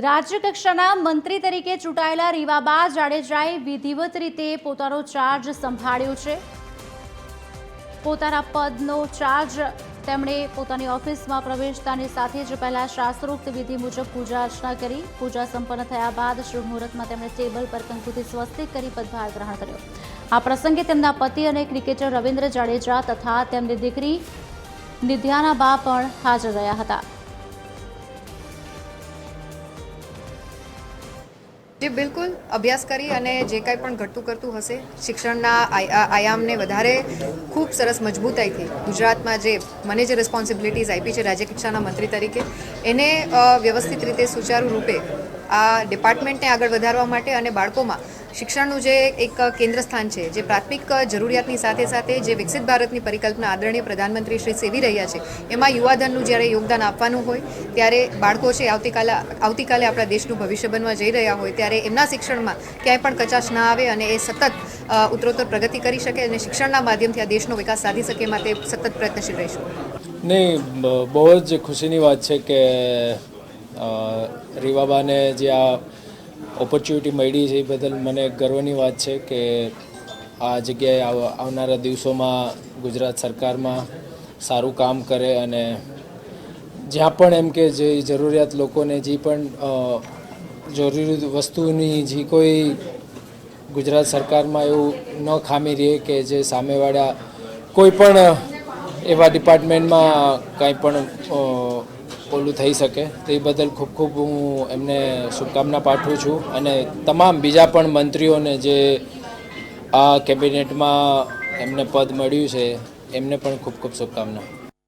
રાજ્યકક્ષાના મંત્રી તરીકે ચૂંટાયેલા રીવાબા જાડેજાએ વિધિવત રીતે પોતાનો ચાર્જ સંભાળ્યો છે। પોતાના પદનો ચાર્જ તેમણે પોતાની ઓફિસમાં પ્રવેશતાની સાથે જ પહેલા શાસ્ત્રોક્ત વિધિ મુજબ પૂજા અર્ચના કરી। પૂજા સંપન્ન થયા બાદ શુભ મુહૂર્તમાં તેમણે ટેબલ પર કંકુથી સ્વસ્તિક કરી પદભાર ગ્રહણ કર્યો। આ પ્રસંગે તેમના પતિ અને ક્રિકેટર રવિન્દ્ર જાડેજા તથા તેમની દીકરી નિધ્યાનાબા પણ હાજર રહ્યા હતા। जी बिल्कुल अभ्यास करी अने जे कांई पण घटतुं करतुं हशे शिक्षणना आयामने वधारे खूब सरस मजबूताईथी गुजरातमां जे मने जे रिस्पोन्सिबिलिटीज आपी छे राज्य कक्षाना मंत्री तरीके एने व्यवस्थित रीते सुचारू रूपे आ डिपार्टमेंटने आगळ वधारवा माटे अने बाळकोमां शिक्षणનું જે એક કેન્દ્ર સ્થાન છે, જે પ્રાથમિક જરૂરિયાતની સાથે સાથે જે વિકસિત ભારતની પરિકલ્પના આદરણીય પ્રધાનમંત્રી શ્રી સેવી રહ્યા છે એમાં યુવાધનનું જ્યારે યોગદાન આપવાનું હોય ત્યારે બાળકો છે આવતીકાલે આપણા દેશનું ભવિષ્ય બનવા જઈ રહ્યા હોય ત્યારે એમના શિક્ષણમાં ક્યાંય પણ કચાશ ના આવે અને એ સતત ઉત્તરોત્તર પ્રગતિ કરી શકે અને શિક્ષણના માધ્યમથી આ દેશનો વિકાસ સાધી શકે માટે સતત પ્રયત્નશીલ રહીશું। નહીં, બહુ જ ખુશીની વાત છે કે રીવાબાને જે આ ઓપોર્ચ્યુનિટી મળી છે એ બદલ મને ગર્વની વાત છે કે આ જગ્યાએ આવનારા દિવસોમાં ગુજરાત સરકારમાં સારું કામ કરે અને જ્યાં પણ એમ કે જે જરૂરિયાત લોકોને જે પણ જરૂરી વસ્તુની જે કોઈ ગુજરાત સરકારમાં એવું ન ખામી રહે કે જે સામેવાળા કોઈ પણ એવા ડિપાર્ટમેન્ટમાં કાંઈ પણ ઓલું થઈ શકે તો એ બદલ ખૂબ ખૂબ હું એમને શુભકામના પાઠવું છું અને તમામ બીજા પણ મંત્રીઓને જે આ કેબિનેટમાં એમને પદ મળ્યું છે એમને પણ ખૂબ ખૂબ શુભકામના।